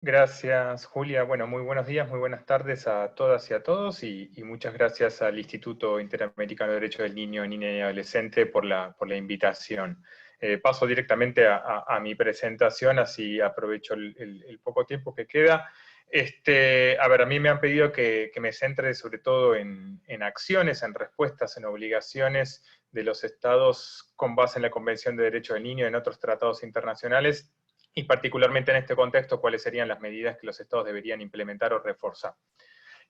Gracias, Julia. Bueno, muy buenos días, muy buenas tardes a todas y a todos, y muchas gracias al Instituto Interamericano de Derechos del Niño, Niña y Adolescente por la invitación. Paso directamente a mi presentación, así aprovecho el poco tiempo que queda. A ver, a mí me han pedido que me centre sobre todo en acciones, en respuestas, en obligaciones de los estados con base en la Convención de Derechos del Niño y en otros tratados internacionales, y particularmente en este contexto, cuáles serían las medidas que los estados deberían implementar o reforzar.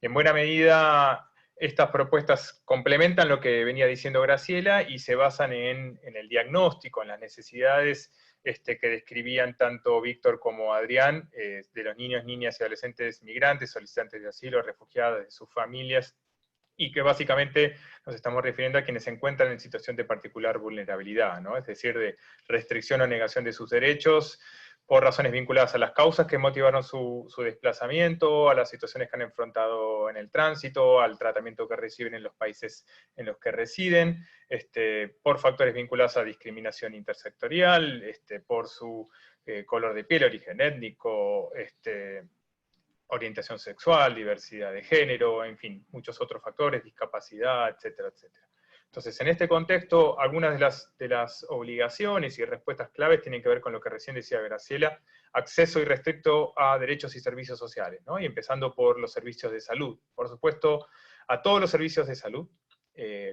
En buena medida, estas propuestas complementan lo que venía diciendo Graciela y se basan en el diagnóstico, en las necesidades que describían tanto Víctor como Adrián, de los niños, niñas y adolescentes migrantes, solicitantes de asilo, refugiados, de sus familias, y que básicamente nos estamos refiriendo a quienes se encuentran en situación de particular vulnerabilidad, ¿no? Es decir, de restricción o negación de sus derechos, por razones vinculadas a las causas que motivaron su desplazamiento, a las situaciones que han enfrentado en el tránsito, al tratamiento que reciben en los países en los que residen, por factores vinculados a discriminación intersectorial, por su color de piel, origen étnico, orientación sexual, diversidad de género, en fin, muchos otros factores, discapacidad, etcétera, etcétera. Entonces, en este contexto, algunas de las obligaciones y respuestas claves tienen que ver con lo que recién decía Graciela: acceso irrestricto a derechos y servicios sociales, ¿no? Y empezando por los servicios de salud. Por supuesto, a todos los servicios de salud,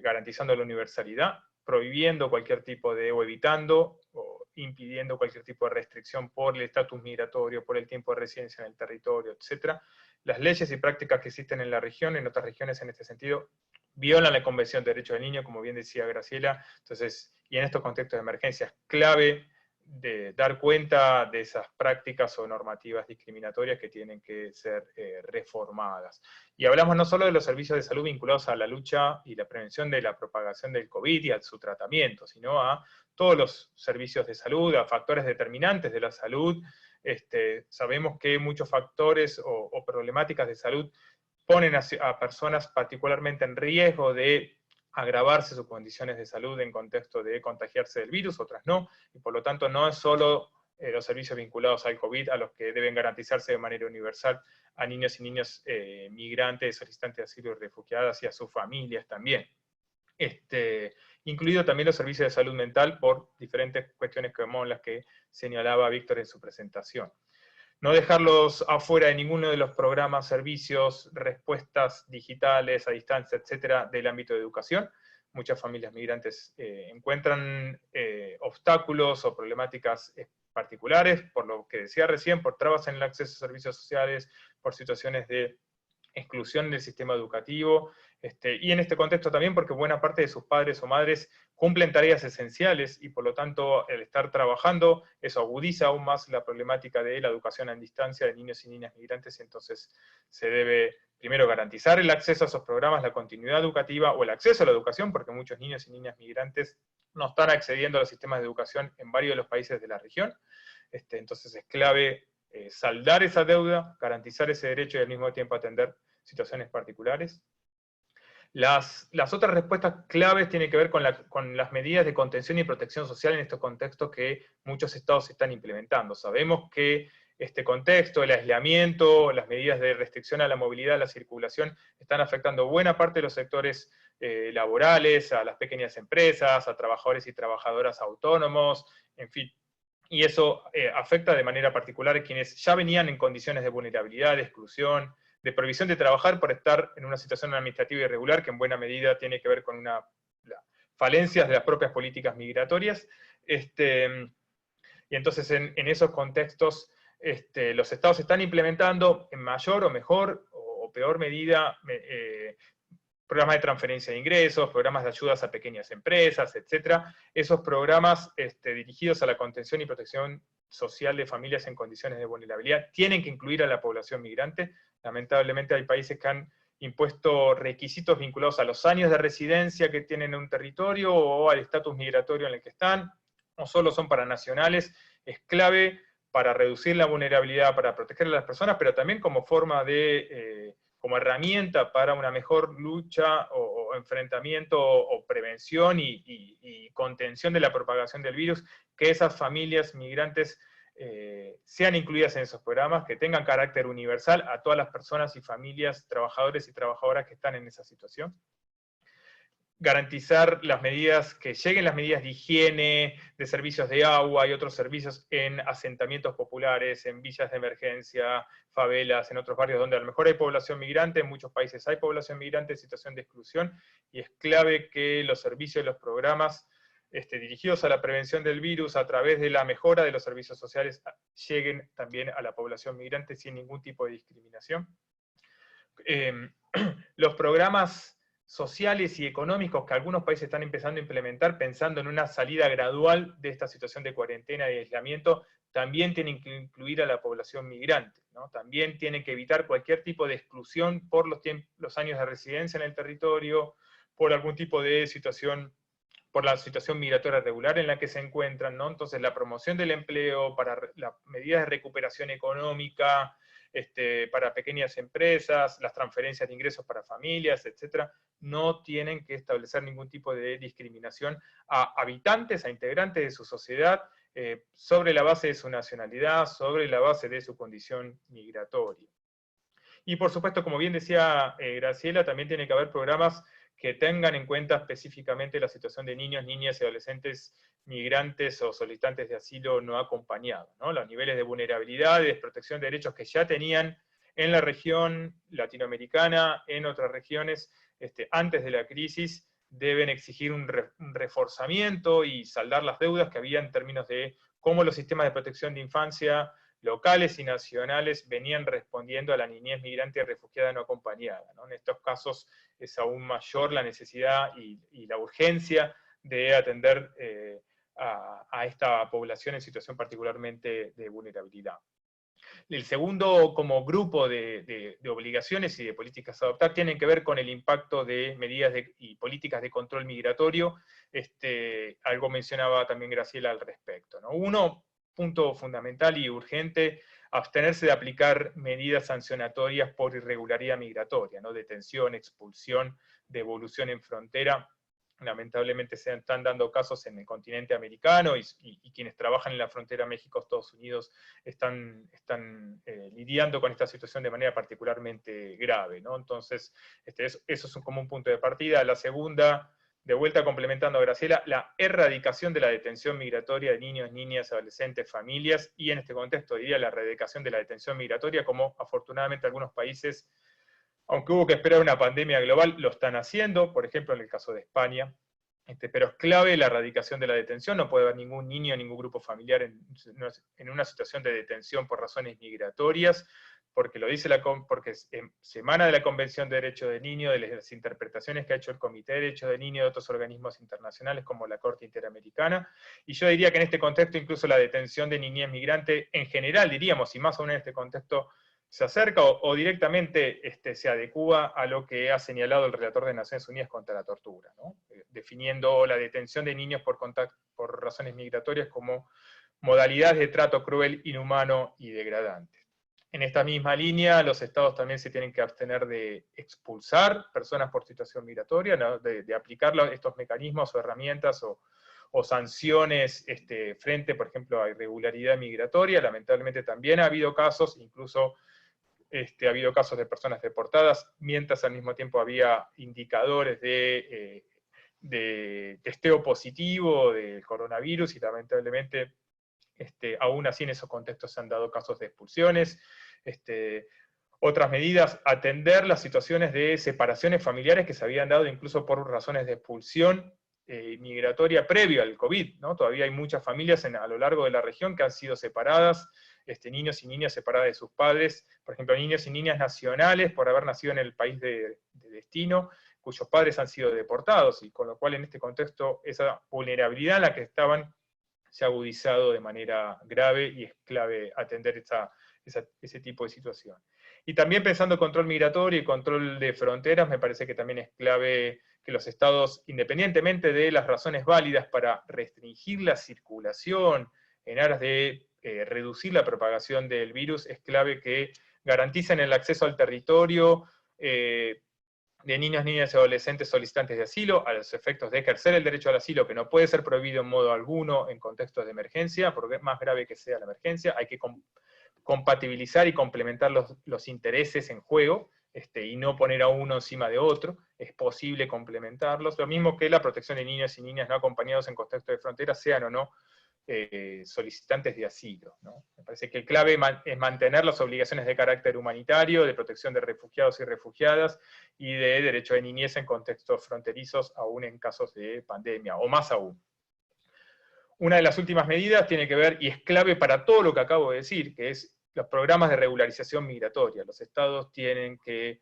garantizando la universalidad, prohibiendo cualquier tipo de, o evitando, o impidiendo cualquier tipo de restricción por el estatus migratorio, por el tiempo de residencia en el territorio, etc. Las leyes y prácticas que existen en la región, en otras regiones en este sentido, violan la Convención de Derechos del Niño, como bien decía Graciela. Entonces, y en estos contextos de emergencia es clave de dar cuenta de esas prácticas o normativas discriminatorias que tienen que ser reformadas. Y hablamos no solo de los servicios de salud vinculados a la lucha y la prevención de la propagación del COVID y a su tratamiento, sino a todos los servicios de salud, a factores determinantes de la salud. Sabemos que muchos factores o problemáticas de salud ponen a personas particularmente en riesgo de agravarse sus condiciones de salud en contexto de contagiarse del virus, otras no, y por lo tanto no es solo los servicios vinculados al COVID a los que deben garantizarse de manera universal a niños y niñas migrantes, solicitantes de asilo y refugiadas, y a sus familias también. Incluido también los servicios de salud mental, por diferentes cuestiones como las que señalaba Víctor en su presentación. No dejarlos afuera de ninguno de los programas, servicios, respuestas digitales a distancia, etcétera, del ámbito de educación. Muchas familias migrantes encuentran obstáculos o problemáticas particulares, por lo que decía recién, por trabas en el acceso a servicios sociales, por situaciones de exclusión del sistema educativo, y en este contexto también porque buena parte de sus padres o madres cumplen tareas esenciales, y por lo tanto el estar trabajando, eso agudiza aún más la problemática de la educación a distancia de niños y niñas migrantes. Entonces se debe primero garantizar el acceso a esos programas, la continuidad educativa o el acceso a la educación, porque muchos niños y niñas migrantes no están accediendo a los sistemas de educación en varios de los países de la región. Entonces es clave saldar esa deuda, garantizar ese derecho y al mismo tiempo atender situaciones particulares. Las otras respuestas claves tienen que ver con las medidas de contención y protección social en estos contextos que muchos estados están implementando. Sabemos que este contexto, el aislamiento, las medidas de restricción a la movilidad, a la circulación, están afectando buena parte de los sectores laborales, a las pequeñas empresas, a trabajadores y trabajadoras autónomos, en fin. Y eso afecta de manera particular a quienes ya venían en condiciones de vulnerabilidad, de exclusión, de prohibición de trabajar por estar en una situación administrativa irregular, que en buena medida tiene que ver con falencias de las propias políticas migratorias. Y entonces en esos contextos los estados están implementando en mayor o mejor o peor medida programas de transferencia de ingresos, programas de ayudas a pequeñas empresas, etcétera. Esos programas dirigidos a la contención y protección social de familias en condiciones de vulnerabilidad tienen que incluir a la población migrante. Lamentablemente hay países que han impuesto requisitos vinculados a los años de residencia que tienen en un territorio o al estatus migratorio en el que están. No solo son para nacionales, es clave para reducir la vulnerabilidad, para proteger a las personas, pero también como forma de como herramienta para una mejor lucha o enfrentamiento o prevención y contención de la propagación del virus, que esas familias migrantes sean incluidas en esos programas, que tengan carácter universal a todas las personas y familias, trabajadores y trabajadoras que están en esa situación. Garantizar las medidas, que lleguen las medidas de higiene, de servicios de agua y otros servicios en asentamientos populares, en villas de emergencia, favelas, en otros barrios donde a lo mejor hay población migrante, en muchos países hay población migrante en situación de exclusión, y es clave que los servicios y los programas dirigidos a la prevención del virus a través de la mejora de los servicios sociales lleguen también a la población migrante sin ningún tipo de discriminación. Los programas sociales y económicos que algunos países están empezando a implementar, pensando en una salida gradual de esta situación de cuarentena y aislamiento, también tienen que incluir a la población migrante, ¿no? También tienen que evitar cualquier tipo de exclusión por los años de residencia en el territorio, por algún tipo de situación, por la situación migratoria regular en la que se encuentran, ¿no? Entonces la promoción del empleo, para las medidas de recuperación económica, para pequeñas empresas, las transferencias de ingresos para familias, etcétera, no tienen que establecer ningún tipo de discriminación a habitantes, a integrantes de su sociedad, sobre la base de su nacionalidad, sobre la base de su condición migratoria. Y por supuesto, como bien decía Graciela, también tiene que haber programas que tengan en cuenta específicamente la situación de niños, niñas y adolescentes migrantes o solicitantes de asilo no acompañados, ¿no? Los niveles de vulnerabilidad y desprotección de derechos que ya tenían en la región latinoamericana, en otras regiones, antes de la crisis, deben exigir un reforzamiento y saldar las deudas que había en términos de cómo los sistemas de protección de infancia locales y nacionales venían respondiendo a la niñez migrante y refugiada no acompañada, ¿no? En estos casos es aún mayor la necesidad y la urgencia de atender a esta población en situación particularmente de vulnerabilidad. El segundo como grupo de obligaciones y de políticas a adoptar tienen que ver con el impacto de medidas y políticas de control migratorio. Algo mencionaba también Graciela al respecto, ¿no? Uno, punto fundamental y urgente, abstenerse de aplicar medidas sancionatorias por irregularidad migratoria, ¿no? Detención, expulsión, devolución en frontera. Lamentablemente se están dando casos en el continente americano y quienes trabajan en la frontera México-Estados Unidos están lidiando con esta situación de manera particularmente grave, ¿no? Entonces, eso es como un punto de partida. La segunda, de vuelta complementando a Graciela, la erradicación de la detención migratoria de niños, niñas, adolescentes, familias, y en este contexto diría la erradicación de la detención migratoria, como afortunadamente algunos países, aunque hubo que esperar una pandemia global, lo están haciendo, por ejemplo en el caso de España, pero es clave la erradicación de la detención. No puede haber ningún niño, ningún grupo familiar en una situación de detención por razones migratorias, porque lo dice porque se emana de la Convención de Derechos del Niño, de las interpretaciones que ha hecho el Comité de Derechos del Niño y de otros organismos internacionales como la Corte Interamericana, y yo diría que en este contexto incluso la detención de niñez migrante en general, diríamos, y más aún en este contexto, se acerca o directamente se adecúa a lo que ha señalado el relator de Naciones Unidas contra la tortura, ¿no? Definiendo la detención de niños por razones migratorias como modalidades de trato cruel, inhumano y degradante. En esta misma línea, los estados también se tienen que abstener de expulsar personas por situación migratoria, ¿no? de aplicar estos mecanismos o herramientas o sanciones frente, por ejemplo, a irregularidad migratoria. Lamentablemente también ha habido casos, incluso ha habido casos de personas deportadas, mientras al mismo tiempo había indicadores de testeo positivo del coronavirus, y lamentablemente aún así en esos contextos se han dado casos de expulsiones. Otras medidas, atender las situaciones de separaciones familiares que se habían dado incluso por razones de expulsión migratoria previo al COVID, ¿no? Todavía hay muchas familias a lo largo de la región que han sido separadas, niños y niñas separadas de sus padres, por ejemplo, niños y niñas nacionales por haber nacido en el país de destino, cuyos padres han sido deportados, y con lo cual en este contexto esa vulnerabilidad en la que estaban se ha agudizado de manera grave, y es clave atender ese tipo de situación. Y también pensando en control migratorio y control de fronteras, me parece que también es clave que los estados, independientemente de las razones válidas para restringir la circulación en aras de reducir la propagación del virus, es clave que garanticen el acceso al territorio de niños, niñas y adolescentes solicitantes de asilo, a los efectos de ejercer el derecho al asilo, que no puede ser prohibido en modo alguno en contextos de emergencia, porque más grave que sea la emergencia, hay que compatibilizar y complementar los intereses en juego, y no poner a uno encima de otro, es posible complementarlos, lo mismo que la protección de niños y niñas no acompañados en contextos de frontera, sean o no solicitantes de asilo, ¿no? Me parece que el clave es mantener las obligaciones de carácter humanitario, de protección de refugiados y refugiadas, y de derecho de niñez en contextos fronterizos, aún en casos de pandemia, o más aún. Una de las últimas medidas tiene que ver, y es clave para todo lo que acabo de decir, que es los programas de regularización migratoria. Los estados tienen que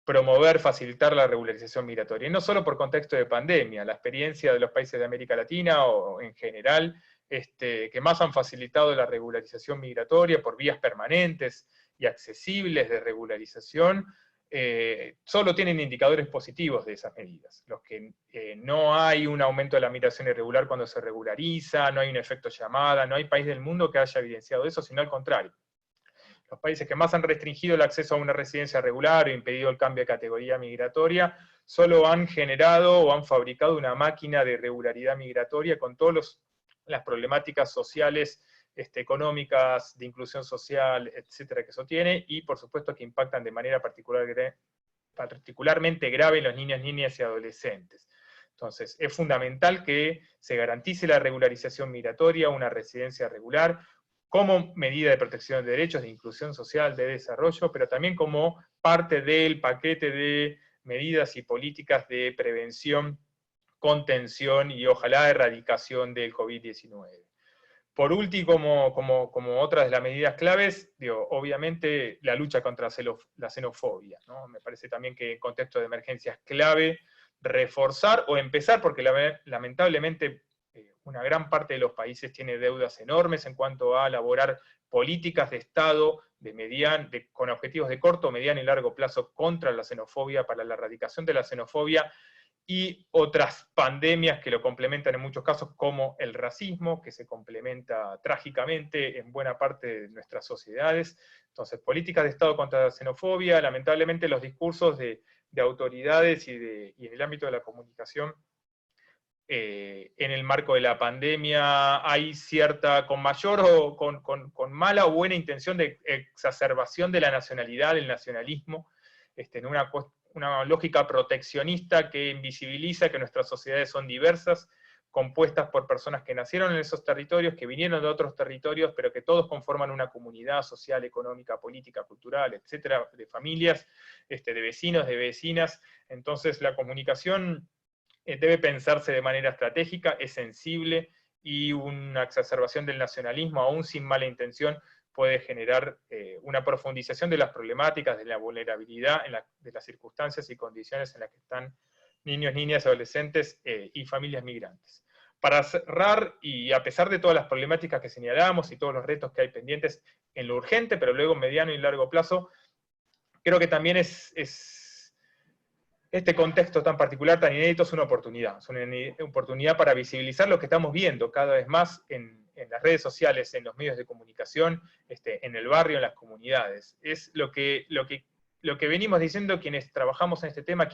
promover, facilitar la regularización migratoria. Y no solo por contexto de pandemia, la experiencia de los países de América Latina o en general, que más han facilitado la regularización migratoria por vías permanentes y accesibles de regularización, solo tienen indicadores positivos de esas medidas. Los que no hay un aumento de la migración irregular cuando se regulariza, no hay un efecto llamada, no hay país del mundo que haya evidenciado eso, sino al contrario. Los países que más han restringido el acceso a una residencia regular o impedido el cambio de categoría migratoria, solo han generado o han fabricado una máquina de irregularidad migratoria con todas las problemáticas sociales, económicas, de inclusión social, etcétera, que eso tiene, y por supuesto que impactan de manera particularmente grave en los niños, niñas y adolescentes. Entonces, es fundamental que se garantice la regularización migratoria, una residencia regular, como medida de protección de derechos, de inclusión social, de desarrollo, pero también como parte del paquete de medidas y políticas de prevención, contención y ojalá erradicación del COVID-19. Por último, como otras de las medidas claves, obviamente la lucha contra la xenofobia, ¿no? Me parece también que en contexto de emergencia es clave reforzar o empezar, porque lamentablemente una gran parte de los países tiene deudas enormes en cuanto a elaborar políticas de Estado con objetivos de corto, mediano y largo plazo contra la xenofobia, para la erradicación de la xenofobia, y otras pandemias que lo complementan en muchos casos, como el racismo, que se complementa trágicamente en buena parte de nuestras sociedades. Entonces, políticas de Estado contra la xenofobia, lamentablemente los discursos de autoridades y en el ámbito de la comunicación, en el marco de la pandemia hay cierta, con mayor o con mala o buena intención, de exacerbación de la nacionalidad, del nacionalismo, en una lógica proteccionista que invisibiliza que nuestras sociedades son diversas, compuestas por personas que nacieron en esos territorios, que vinieron de otros territorios, pero que todos conforman una comunidad social, económica, política, cultural, etcétera, de familias, de vecinos, de vecinas. Entonces la comunicación debe pensarse de manera estratégica, es sensible, y una exacerbación del nacionalismo, aún sin mala intención, puede generar una profundización de las problemáticas, de la vulnerabilidad, de las circunstancias y condiciones en las que están niños, niñas, adolescentes y familias migrantes. Para cerrar, y a pesar de todas las problemáticas que señalamos y todos los retos que hay pendientes en lo urgente, pero luego mediano y largo plazo, creo que también este contexto tan particular, tan inédito, es una oportunidad para visibilizar lo que estamos viendo cada vez más en las redes sociales, en los medios de comunicación, en el barrio, en las comunidades. Es lo que venimos diciendo quienes trabajamos en este tema,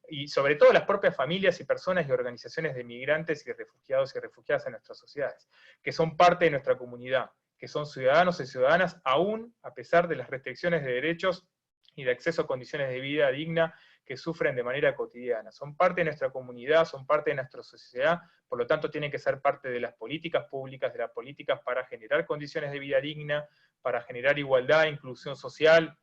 y sobre todo las propias familias y personas y organizaciones de migrantes y refugiados y refugiadas en nuestras sociedades, que son parte de nuestra comunidad, que son ciudadanos y ciudadanas, aún a pesar de las restricciones de derechos y de acceso a condiciones de vida digna que sufren de manera cotidiana. Son parte de nuestra comunidad, son parte de nuestra sociedad, por lo tanto tienen que ser parte de las políticas públicas, de las políticas para generar condiciones de vida digna, para generar igualdad, inclusión social,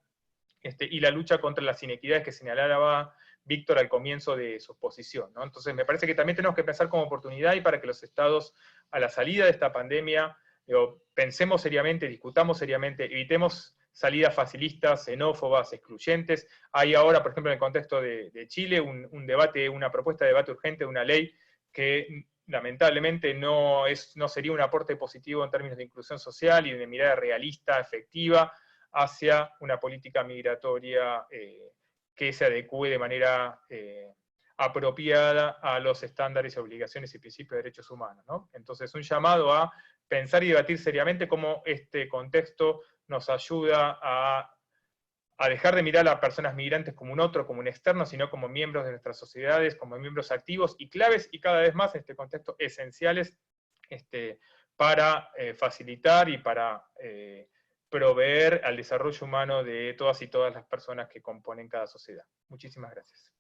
y la lucha contra las inequidades que señalaba Víctor al comienzo de su exposición, ¿no? Entonces me parece que también tenemos que pensar como oportunidad, y para que los estados, a la salida de esta pandemia, pensemos seriamente, discutamos seriamente, evitemos salidas facilistas, xenófobas, excluyentes. Hay ahora, por ejemplo, en el contexto de Chile, un debate, una propuesta de debate urgente de una ley que lamentablemente no sería un aporte positivo en términos de inclusión social y de mirada realista, efectiva, hacia una política migratoria que se adecue de manera apropiada a los estándares, obligaciones y principios de derechos humanos, ¿no? Entonces, un llamado a pensar y debatir seriamente cómo este contexto nos ayuda a a dejar de mirar a personas migrantes como un otro, como un externo, sino como miembros de nuestras sociedades, como miembros activos y claves, y cada vez más en este contexto esenciales para facilitar y para proveer al desarrollo humano de todas y todas las personas que componen cada sociedad. Muchísimas gracias.